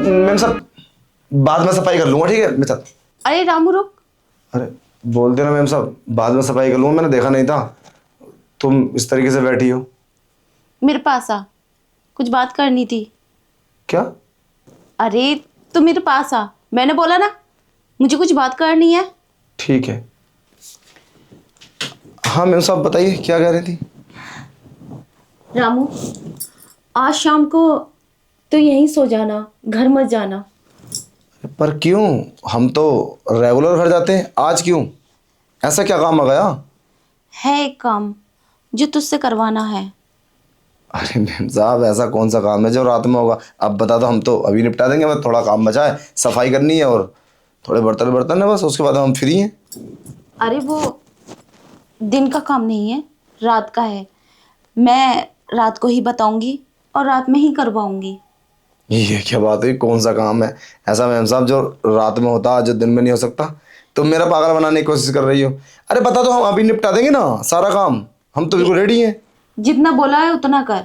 Ma'am साहब बाद में सफाई कर लूंगा, ठीक है? मैं चल। अरे रामू रुक। अरे बोलते ना मैम साहब, बाद में सफाई कर लूंगा, मैंने देखा नहीं था तुम इस तरीके से बैठी हो। मेरे पास आ, कुछ बात करनी थी। क्या? अरे तू मेरे पास आ, मैंने बोला ना मुझे कुछ बात करनी है। ठीक है। हाँ मैम साहब बताइए, क्या कह रही थी? रामू, आज शाम को तो यहीं सो जाना, घर मत जाना। पर क्यों? हम तो रेगुलर घर जाते हैं, आज क्यों? ऐसा क्या काम आ गया? है एक काम जो तुझसे करवाना है। अरे मैम साहब ऐसा कौन सा काम है जो रात में होगा? अब बता दो, हम तो अभी निपटा देंगे। बस थोड़ा काम बचा है, सफाई करनी है और थोड़े बर्तन बर्तन है, बस उसके बाद हम फ्री हैं। अरे वो दिन का काम नहीं है, रात का है। मैं रात को ही बताऊंगी और रात में ही करवाऊंगी। ये क्या बात है? कौन सा काम है ऐसा मैम साहब जो रात में होता, जो दिन में नहीं हो सकता? तुम मेरा पागल बनाने की कोशिश कर रही हो। अरे बता दो, हम अभी निपटा देंगे ना सारा काम, हम तो बिल्कुल रेडी हैं। जितना बोला है उतना कर।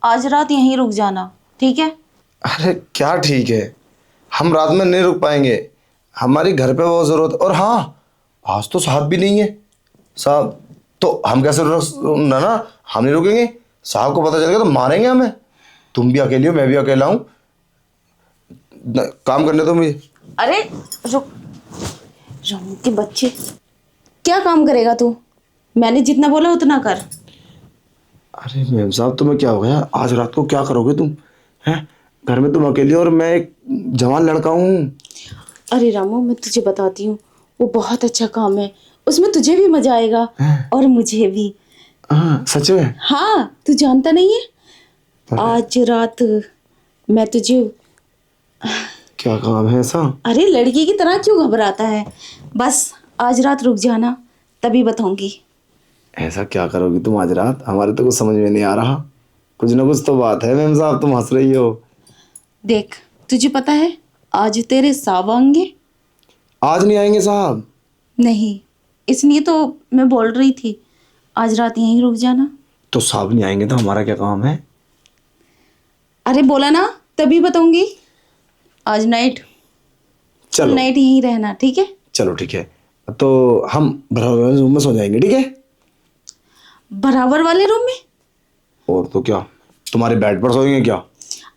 आज रात यहीं रुक जाना, ठीक है? अरे क्या ठीक है? हम रात में नहीं रुक पाएंगे, हमारी घर पे बहुत जरूरत। और हाँ, आज तो साहब भी नहीं है। साहब तो हम कैसे रुक ना ना, हम नहीं रुकेंगे। साहब को पता चल गया तो मारेंगे हमें। तुम भी अकेली हो, मैं भी अकेला हूँ। काम करने दो मुझे। अरे रुक, रामू के बच्चे, क्या काम करेगा तू? मैंने जितना बोला उतना कर। अरे मैम साहब तुम्हें क्या हो गया? आज रात को क्या करोगे तुम? हैं? घर में तुम अकेली हो और मैं एक जवान लड़का हूँ। अरे रामू, मैं तुझे बताती हूँ, वो बहुत अच्छा काम है। उसमें तुझे भी मजा आएगा और मुझे भी। हाँ सच में? हाँ, तू जानता नहीं है? आज रात मैं तुझे। क्या काम है ऐसा? अरे लड़की की तरह क्यों घबराता है? बस आज रात रुक जाना, तभी बताऊंगी। ऐसा क्या करोगी तुम आज रात? हमारे तो कुछ समझ में नहीं आ रहा। कुछ ना कुछ तो बात है मैम साहब, तुम हंस रही हो। देख, तुझे पता है आज तेरे साहब आएंगे। आज नहीं आएंगे साहब? नहीं, इसलिए तो मैं बोल रही थी आज रात यहीं रुक जाना। तो साहब नहीं आएंगे तो हमारा क्या काम है? अरे बोला ना, तभी बताऊंगी। आज नाइट, फुल चलो नाइट यहीं रहना, ठीक है? चलो ठीक है। तो हम बराबर रूम में सो जाएंगे, ठीक है? बराबर वाले रूम में? और तो क्या, तुम्हारे बेड पर सोएंगे क्या?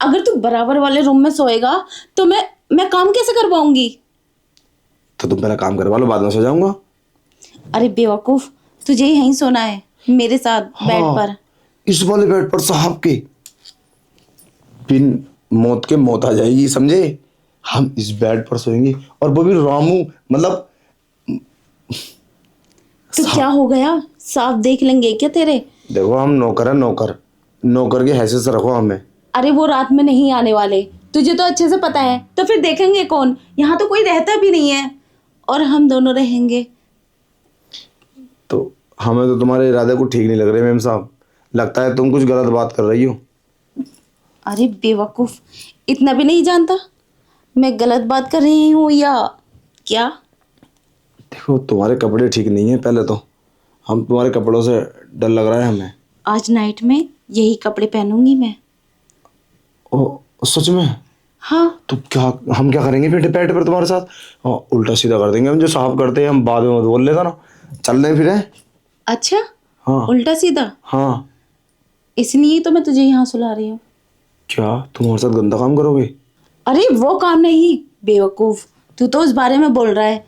अगर तू बराबर वाले रूम में सोएगा तो मैं काम कैसे कर पाऊंगी? तो तुम पहले काम करवा लो, बाद में सो जाऊंगा। अरे बेवकूफ, तुझे यहीं सोना है मेरे साथ बेड हाँ, पर। इस वाले बेड पर साहब के बिन मौत के मौत आ जाएगी, समझे? हम इस बेड पर सोएंगे और वो भी रामू, मतलब तो क्या हो गया, साफ देख लेंगे क्या तेरे? देखो हम नौकर है, नौकर। नौकर की हैसियत से रखो हमें। अरे वो रात में नहीं आने वाले, तुझे तो अच्छे से पता है। तो फिर देखेंगे कौन? यहाँ तो कोई रहता भी नहीं है और हम दोनों रहेंगे। तो हमें तो तुम्हारे इरादे को ठीक नहीं लग रहे मैम साहब। लगता है तुम कुछ गलत बात कर रही हो। अरे बेवकूफ, इतना भी नहीं जानता मैं गलत बात कर रही हूँ या क्या? देखो तुम्हारे कपड़े ठीक नहीं है, पहले तो हम तुम्हारे कपड़ों से डर लग रहा है हमें। आज नाइट में यही कपड़े पहनूंगी मैं। ओ सच में? हाँ। तो क्या, हम क्या करेंगे फिर बेड पर तुम्हारे साथ? उल्टा सीधा कर देंगे हम, जो साहब करते हैं हम बाद में मत बोल लेगा ना। चल रहे फिर है? अच्छा, हाँ उल्टा सीधा? हाँ। इसलिए तो मैं तुझे यहाँ सुला रही हूँ। क्या तुम हमारे साथ गंदा काम करोगे? अरे वो काम नहीं बेवकूफ, तू तो उस बारे में बोल रहा है।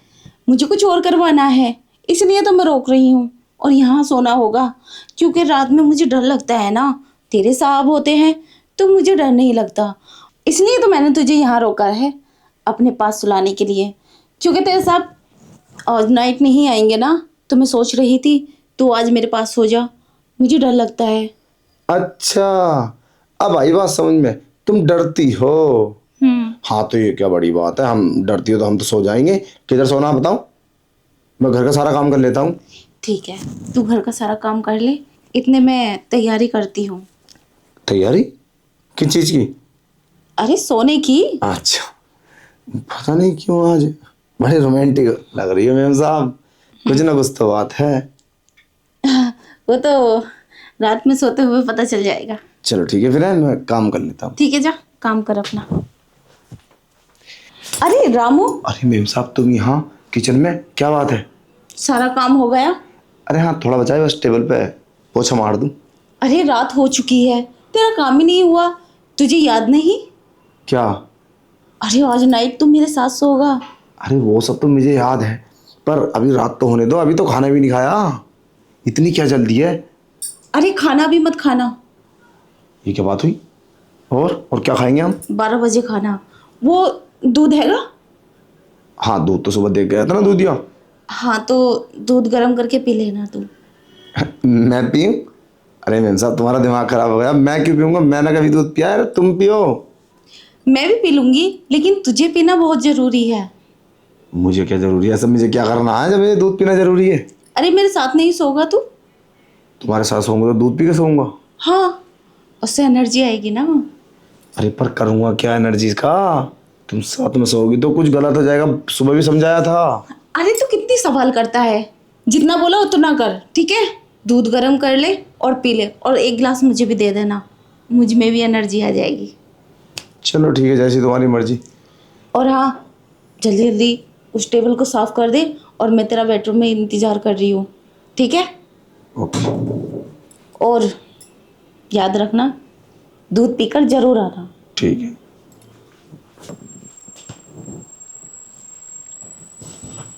मुझे कुछ और करवाना है, इसलिए तो मैं रोक रही हूँ। और यहाँ सोना होगा क्योंकि रात में मुझे डर लगता है ना। तेरे साहब होते हैं तो मुझे डर नहीं लगता, इसलिए तो मैंने तुझे यहाँ रोका है अपने पास सुलाने के लिए। क्योंकि तेरे साहब आज नाइट नहीं आएंगे ना, तो मैं सोच रही थी तू आज मेरे पास सो जा, मुझे डर लगता है। अच्छा, अब आई बात समझ में, तुम डरती हो। हम्म। हाँ तो ये क्या बड़ी बात है, हम डरती हो तो हम तो सो जाएंगे। किधर सोना है बताओ, मैं घर का सारा काम कर लेता हूँ। ठीक है, तू घर का सारा काम कर ले, इतने मैं तैयारी करती हूँ। तैयारी किस चीज की? अरे सोने की। अच्छा, पता नहीं क्यों आज बड़े रोमांटिक लग रही हो मैम साहब। कुछ ना कुछ तो बात है। वो तो रात में सोते हुए पता चल जाएगा। चलो ठीक है फिर है, मैं काम कर लेता हूँ। ठीक है, जा काम कर अपना। रामू, अरे मेम साहब तुम यहाँ किचन में, क्या बात है? सारा काम हो गया? अरे हाँ थोड़ा बचा है, बस टेबल पे पोछा मार दूं। अरे रात हो चुकी है, तेरा काम ही नहीं हुआ। तुझे याद नहीं? क्या? अरे आज नाइट तू मेरे साथ सोगा। अरे वो सब तो मुझे याद है, पर अभी रात तो होने दो, अभी तो खाना भी नहीं खाया। इतनी क्या जल्दी है? अरे खाना भी मत खाना। ये क्या बात हुई? और क्या खाएंगे हम? 12 बजे खाना। वो दूध हैगा? हाँ दूध तो सुबह दे गया था ना, दूध दिया। हाँ तो दूध गर्म करके पी लेना तू। मैं पीऊँ? अरे मेम साहब तुम्हारा दिमाग खराब हो गया, मैं क्यों पीऊंगा? मैंने कभी दूध पिया है? तुम पियो। मैं भी पी लूंगी, लेकिन तुझे पीना बहुत जरूरी है। मुझे क्या जरूरी है? सब मुझे क्या करना है जब मुझे दूध पीना जरूरी है? अरे मेरे साथ नहीं सोगा तू? तुम्हारे साथ सोऊंगा तो दूध पी के सोऊंगा। हाँ, उससे एनर्जी आएगी ना। अरे पर करूंगा क्या एनर्जी का? तुम साथ में सोओगी तो कुछ गलत हो जाएगा, सुबह भी समझाया था। अरे तू कितनी सवाल करता है, जितना बोला उतना कर, ठीक है? दूध गर्म कर ले और पी ले, और 1 गिलास मुझे भी दे देना, मुझ में भी एनर्जी आ जाएगी। चलो ठीक है, जैसी तुम्हारी मर्जी। और हाँ, जल्दी जल्दी उस टेबल को साफ कर दे, और मैं तेरा बेडरूम में इंतज़ार कर रही हूँ, ठीक है? ओके। और याद रखना, दूध पीकर जरूर आना। ठीक है।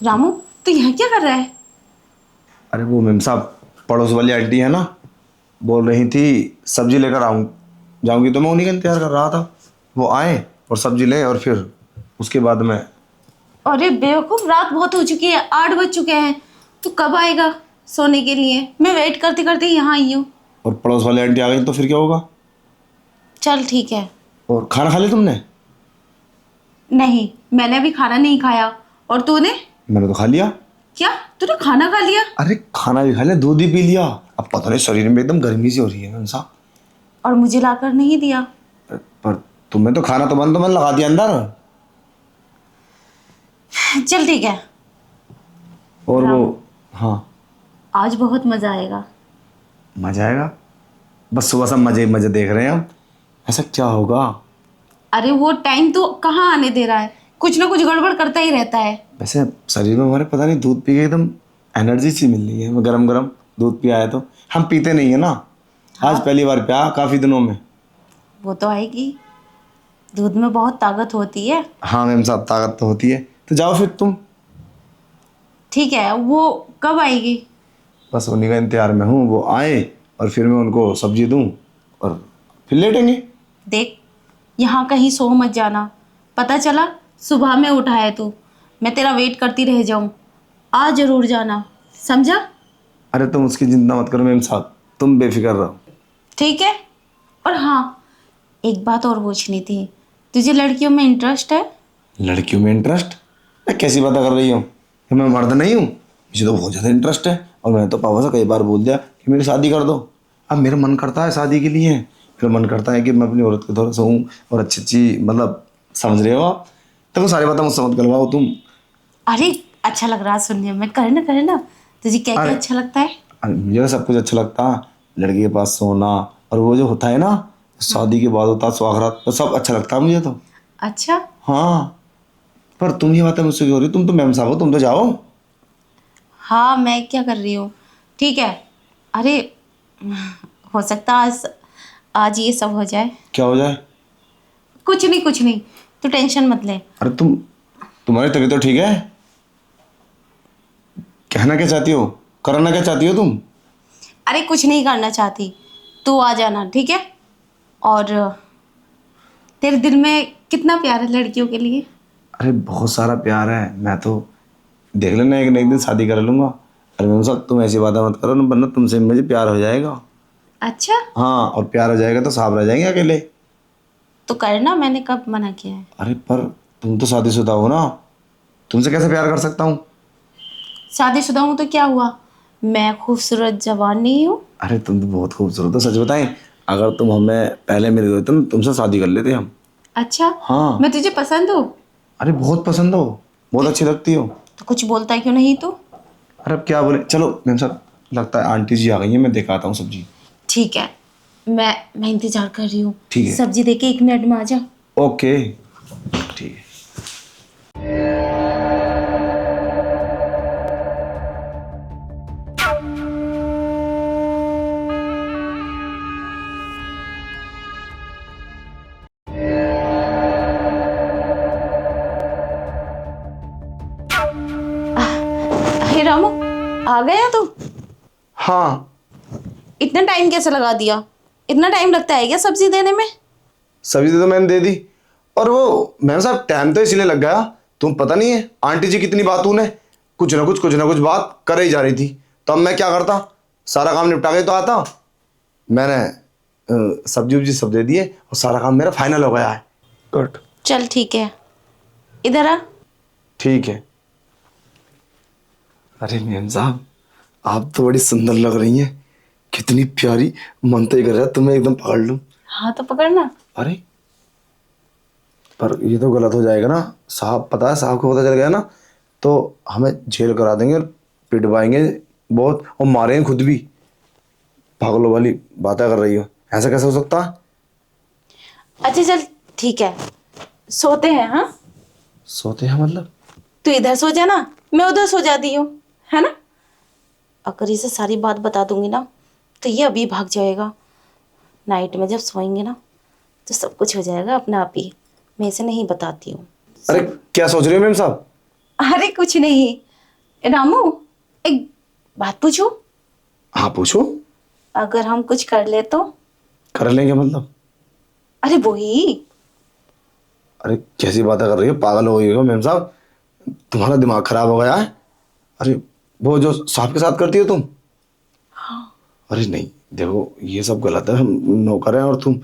रामू, तू यहाँ क्या कर रहा है? अरे वो मेम साहब पड़ोस वाली आंटी है ना, बोल रही थी सब्जी लेकर जाऊंगी, तो मैं उन्हीं का इंतजार कर रहा था। वो आए और सब्जी ले, और फिर उसके बाद में। अरे बेवकूफ़, रात बहुत हो चुकी है, 8 बज चुके हैं। तू कब आएगा सोने के लिए? मैं वेट करते करते यहाँ आई हूँ। और पड़ोस वाली आंटी आ गई तो फिर क्या होगा? चल ठीक है। और खाना खा लिया तुमने? नहीं, मैंने अभी खाना नहीं खाया। और तूने? मैंने तो खा लिया। क्या तूने खाना खा लिया? अरे खाना भी खा लिया, दूध भी पी लिया। अब पता नहीं शरीर में एकदम गर्मी सी हो रही है मेम साहब। और मुझे लाकर नहीं दिया? पर तुम्हें तो खाना तो मन लगा दिया अंदर। चल ठीक है। और हाँ। वो, हाँ आज बहुत मज़ा आएगा। मजा आएगा? बस सुबह सब मजे मजे देख रहे हैं हम, ऐसा क्या होगा? अरे वो टाइम तो कहाँ आने दे रहा है, कुछ ना कुछ गड़बड़ करता ही रहता है। वैसे शरीर में हमारे पता नहीं दूध पी के एकदम एनर्जी सी मिल रही है। मैं गरम गरम दूध पिया है, तो हम पीते नहीं है ना। आज पहली बार पिया काफ़ी दिनों में। वो तो आएगी, दूध में बहुत ताकत होती है। हाँ मैम साहब ताकत तो होती है। तो जाओ फिर तुम। ठीक है, वो कब आएगी? बस उन्हीं का इंतजार में हूँ, वो आए और फिर मैं उनको सब्जी दूँ और फिर लेटेंगे। देख, यहाँ कहीं सो मत जाना, पता चला सुबह में उठा है तू, मैं तेरा वेट करती रह जाऊँ। आ जरूर जाना, समझा? अरे तुम उसकी चिंता मत करो मैम साहब, तुम बेफिक्र रहो। ठीक है। और हाँ, एक बात और पूछनी थी, तुझे लड़कियों में इंटरेस्ट है? लड़कियों में इंटरेस्ट? मैं कैसी बातें कर रही हूँ? कि मैं मर्द नहीं हूँ? मुझे तो बहुत ज़्यादा इंटरेस्ट है, और मैंने तो पापा से कई बार बोल दिया कि मेरी शादी कर दो। अब मेरा मन करता है शादी के लिए, फिर मन करता है कि मैं अपनी औरत के थोड़ा सा हूँ और अच्छी मतलब, समझ रहे हो आप? तो सारी बातें मुझसे मत करवाओ तुम। अरे अच्छा लग रहा है सुनने में, करे ना। तुझे क्या क्या अरे अच्छा लगता है? मुझे तो सब कुछ अच्छा लगता है, लड़की के पास सोना, और वो जो होता है ना शादी के बाद होता है सुहागरात, तो सब अच्छा लगता है मुझे तो। अच्छा। हाँ, पर तुम ये बातें मुझसे क्यों हो रही? तुम तो मैम साहब हो, तुम तो जाओ। हाँ, मैं क्या कर रही हूँ? ठीक है। अरे हो सकता है आज ये सब हो जाए। क्या हो जाए? कुछ नहीं कुछ नहीं, तू टेंशन मत ले। अरे तुम्हारी तबीयत तो ठीक है? कहना क्या चाहती हो, करना क्या चाहती हो तुम? अरे कुछ नहीं करना चाहती, तू आ जाना, ठीक है? और तेरे दिल में कितना प्यार है लड़कियों के लिए? अरे बहुत सारा प्यार है, मैं तो देख लेना एक न एक दिन शादी कर लूँगा। अरे मैम साहब तुम ऐसी बातें मत करो ना, वरना तुमसे मुझे प्यार हो जाएगा। अच्छा, हाँ, और प्यार हो जाएगा तो साहब रह जाएंगे अकेले। तो करना, मैंने कब मना किया है? अरे पर तुम तो शादीशुदा हो ना, तुमसे कैसे प्यार कर सकता हूँ? शादीशुदा हूँ तो क्या हुआ, मैं खूबसूरत जवान नहीं हूँ? अरे तुम तो बहुत खूबसूरत हो, सच बताएं, अगर तुम हमें पहले मिल गए तो तुमसे शादी कर लेते हम। अच्छा, हाँ। मैं तुझे पसंद हूँ? अरे बहुत पसंद हो, बहुत अच्छी लगती हो। तो कुछ बोलता है क्यों नहीं तू? अरे अब क्या बोले, चलो मैम साहब लगता है आंटी जी आ गई हैं, मैं दिखाता हूँ सब्जी। ठीक है, मैं इंतजार कर रही हूँ। ठीक है। सब्जी देके 1 मिनट में आ जा। ओके ठीक है। रामू, आ गया तू? हाँ, इतना टाइम कैसे लगा दिया? इतना टाइम लगता है क्या सब्जी देने में? सब्जी तो मैंने दे दी। और वो मैम साहब टाइम तो इसलिए लग गया, तुम पता नहीं है आंटी जी कितनी बातून है, कुछ ना कुछ बात कर ही जा रही थी। तो अब मैं क्या करता, सारा काम निपटा के तो आता। मैंने सब्जी उब्जी सब दे दिए और सारा काम मेरा फाइनल हो गया है। गुड। चल ठीक है, इधर आ। ठीक है। अरे मैम साहब, आप तो बड़ी सुंदर लग रही हैं, कितनी प्यारी। मन तो ये कर रहा है तुम्हें एकदम पकड़ लूं। हाँ तो पकड़ना। अरे पर ये तो गलत हो जाएगा ना, साहब पता है, साहब को पता चल गया ना तो हमें जेल करा देंगे और पिटवाएंगे बहुत और मारेंगे खुद भी। पागलों वाली बातें कर रही हो, ऐसा कैसे हो सकता है? अच्छा चल ठीक है, सोते हैं। हाँ, सोते हैं मतलब? तू इधर सो जा ना, मैं उधर सो जाती हूँ, है ना? अगर इसे सारी बात बता दूंगी ना तो ये अभी भाग जाएगा। नाइट में जब सोएंगे ना तो सब कुछ हो जाएगा अपने आप ही। मैं इसे नहीं बताती हूँ। अरे क्या सोच रही हो मैम साहब? अरे कुछ नहीं रामू, एक बात पूछूं? हाँ पूछो। अगर हम कुछ कर ले तो? कर लेंगे मतलब? अरे वही। अरे कैसी बातें कर रही हो, पागल हो गई हो मैम साहब, तुम्हारा दिमाग खराब हो गया है। अरे वो जो साहब के साथ करती हो तुम? हाँ। अरे नहीं देखो, ये सब गलत है, हम नौकर हैं और तुम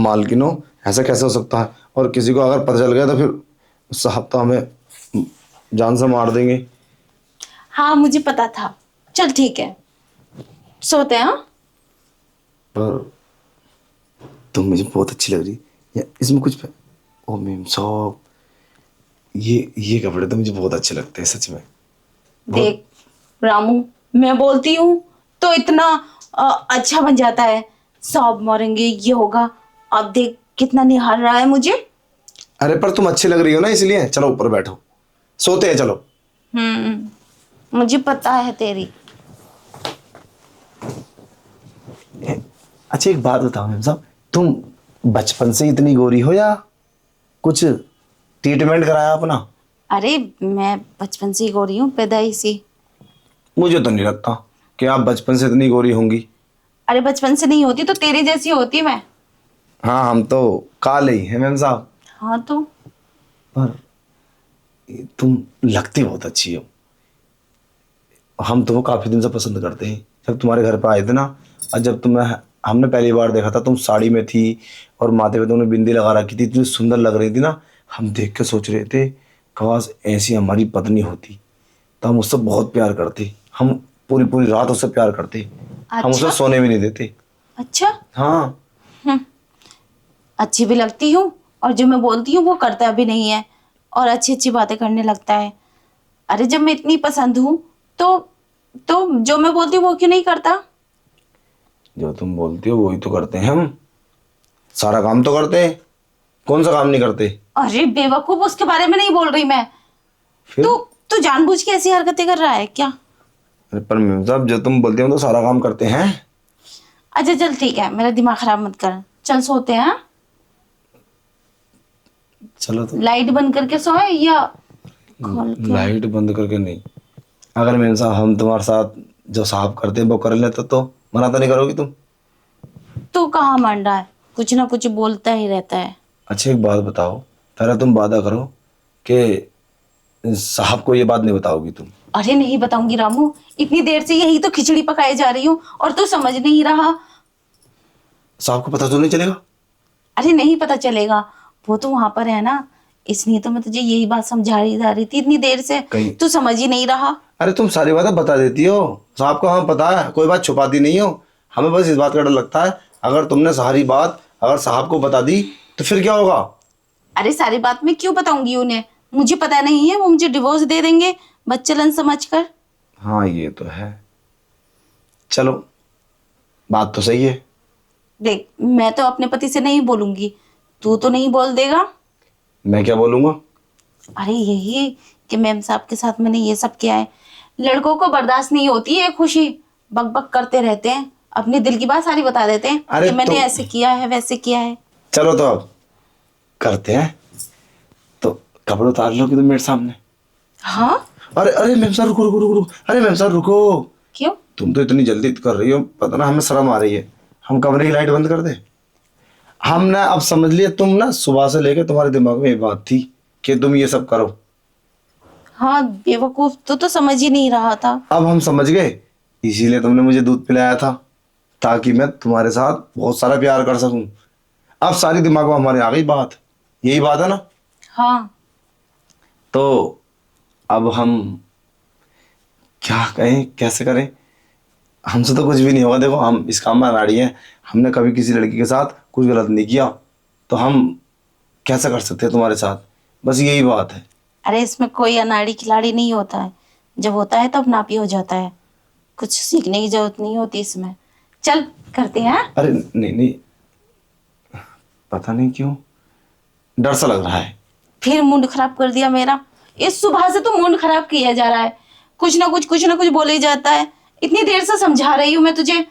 मालकिन हो, ऐसा कैसे हो सकता है? और किसी को अगर पता चल गया तो फिर साहब तो हमें जान से मार देंगे। हाँ मुझे पता था। चल ठीक है, सोते हैं। हाँ पर तुम मुझे बहुत अच्छी लग रही या इसमें कुछ ओ मैम साहब, ये कपड़े तो मुझे बहुत अच्छे लगते हैं सच में। देख रामू, मैं बोलती हूँ तो इतना अच्छा बन जाता है। सब मरेंगे ये होगा। अब देख कितना निहार रहा है मुझे। अरे पर तुम अच्छी लग रही हो ना, इसलिए चलो ऊपर बैठो, सोते हैं चलो। मुझे पता है तेरी। अच्छा एक बात बताओ मैम साहब, तुम बचपन से इतनी गोरी हो या कुछ ट्रीटमेंट कराया अपना? अरे मैं बचपन से ही गोरी हूँ, पैदाइशी। मुझे तो नहीं लगता कि आप बचपन से इतनी गोरी होंगी। अरे बचपन से नहीं होती तो तेरी जैसी होती मैं। हाँ हम तो काले ही हैं मैम साहब। हाँ तो पर तुम लगती बहुत अच्छी हो, हम तुम्हें काफी दिन से पसंद करते हैं। जब तुम्हारे घर पे आए थे ना, और जब तुम्हें हमने पहली बार देखा था, तुम साड़ी में थी और माथे पे तुमने बिंदी लगा रखी थी, इतनी सुंदर लग रही थी ना, हम देख के सोच रहे थे काश ऐसी हमारी पत्नी होती तो हम उससे बहुत प्यार करते। हम पूरी पूरी रात उससे प्यार करते, हम उसे अच्छा। सोने भी नहीं देते। अच्छा। हाँ अच्छी भी लगती हूँ और जो मैं बोलती हूँ वो करता भी नहीं है और अच्छी अच्छी बातें करने लगता है। अरे जब मैं इतनी पसंद हूँ तो जो मैं बोलती हूँ वो क्यों नहीं करता? जो तुम बोलती हो वही तो करते हैं हम, सारा काम तो करते हैं, कौन सा काम नहीं करते? अरे बेवकूफ, उसके बारे में नहीं बोल रही मैं। फिर तू तू जानबूझ के ऐसी हरकतें कर रहा है क्या? अरे पर मैम साहब जो तुम बोलते हो तो सारा काम करते हैं। अच्छा चल ठीक है, मेरा दिमाग खराब मत कर। चल सोते हैं। हाँ? चलो तो। लाइट बंद करके सोए या खोल के? लाइट बंद करके नहीं, अगर मैम साहब हम तुम्हारे साथ जो साहब करते हैं वो कर लेते तो मना तो नहीं करोगी तुम? तू कहाँ मान रहा है, कुछ ना कुछ बोलता ही रहता है। अच्छा एक बात बताओ, पहले तुम वादा करो कि साहब को ये बात नहीं बताओगी तुम। अरे नहीं बताऊंगी रामू, इतनी देर से यही तो खिचड़ी पकाई जा रही हूँ और तू समझ नहीं रहा। साहब को पता तो नहीं चलेगा? अरे नहीं पता चलेगा, वो तो वहां पर है ना, इसलिए तो मैं तुझे यही बात समझा रही जा रही थी इतनी देर से। कहीं तू समझ ही नहीं रहा। अरे तुम सारी बातें बता देती हो, साहब को हमें पता है, कोई बात छुपाती नहीं हो। हमें बस इस बात का डर लगता है अगर तुमने सारी बात अगर साहब को बता दी तो फिर क्या होगा? अरे सारी बात मैं क्यों बताऊंगी उन्हें, मुझे पता नहीं है, वो मुझे डिवोर्स दे देंगे बच्चलन समझकर। हाँ ये तो है, चलो बात तो सही है। देख मैं तो अपने पति से नहीं बोलूंगी, तू तो नहीं बोल देगा? मैं क्या बोलूँगा? अरे यही कि मैम साहब के साथ मैंने ये सब किया है। लड़कों को बर्दाश्त नहीं होती है खुशी, बक बक करते रहते हैं, अपने दिल की बात सारी बता देते हैं अरे कि मैंने तो ऐसे किया है वैसे किया है। चलो तो अब करते हैं, तो कपड़े उतार लो कि तुम मेरे सामने। हाँ अरे अरे मैम साहब रुको रुको रुको रुको। अरे मैम साहब रुको। क्यों? तुम तो इतनी जल्दी कर रही हो, पता ना हमें शर्म आ रही है। हम कमरे की लाइट बंद कर दे। हम ना अब समझ लिए, तुम ना सुबह से लेके तुम्हारे दिमाग में ये बात थी कि तुम ये सब करो। हाँ बेवकूफ, तू तो समझ ही नहीं रहा था। अब हम समझ गए, इसीलिए तुमने मुझे दूध पिलाया था, ताकि मैं तुम्हारे साथ बहुत सारा प्यार कर सकूं। अब सारी दिमाग में हमारे आ गई बात, यही बात है ना। हाँ तो अब हम क्या कहें, कैसे करें? हमसे तो कुछ भी नहीं होगा। देखो हम इस काम में अनाड़ी हैं, हमने कभी किसी लड़की के साथ कुछ गलत नहीं किया, तो हम कैसे कर सकते हैं तुम्हारे साथ? बस यही बात है। अरे इसमें कोई अनाड़ी खिलाड़ी नहीं होता है, जब होता है तब नापी हो जाता है, कुछ सीखने की जरूरत नहीं होती इसमें। चल करते हैं। हाँ? अरे नहीं नहीं, पता नहीं क्यों डर सा लग रहा है। फिर मूड खराब कर दिया मेरा। इस सुबह से तो मूड खराब किया जा रहा है, कुछ ना कुछ बोले ही जाता है। इतनी देर से समझा रही हूँ मैं तुझे,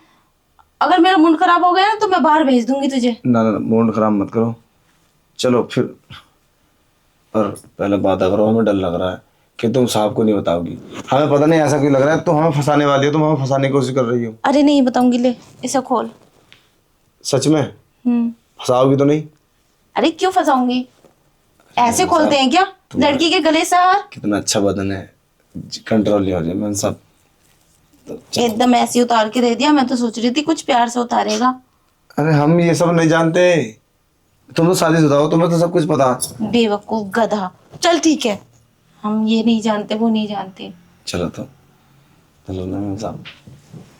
अगर मेरा मूड खराब हो गया ना तो मैं बाहर भेज दूंगी तुझे। ना ना ना, मूड खराब मत करो, चलो फिर। और पहले बात करो, हमें डर लग रहा है कि तुम साहब को नहीं बताओगी। हमें पता नहीं ऐसा क्यों लग रहा है, तुम हमें फंसाने वाली हो, तुम हमें फंसाने की कोशिश कर रही हो। अरे नहीं बताऊंगी, ले इसे खोल। सच में फंसाओगी तो नहीं? अरे क्यों फंसाऊंगी, ऐसे खोलते हैं क्या लड़की के गले से हार? कितना अच्छा बदन है, कंट्रोल नहीं हो रही मैंने सब। एकदम ऐसे उतार के दे दिया, मैं तो सोच रही थी कुछ प्यार से उतारेगा। अरे हम ये सब नहीं जानते, तुम तो शादीशुदा हो, तुम्हें तो सब कुछ पता। बेवकूफ गधा। चल ठीक है, हम ये नहीं जानते वो नहीं जानते। चलो तो चलो ना मैम साहब।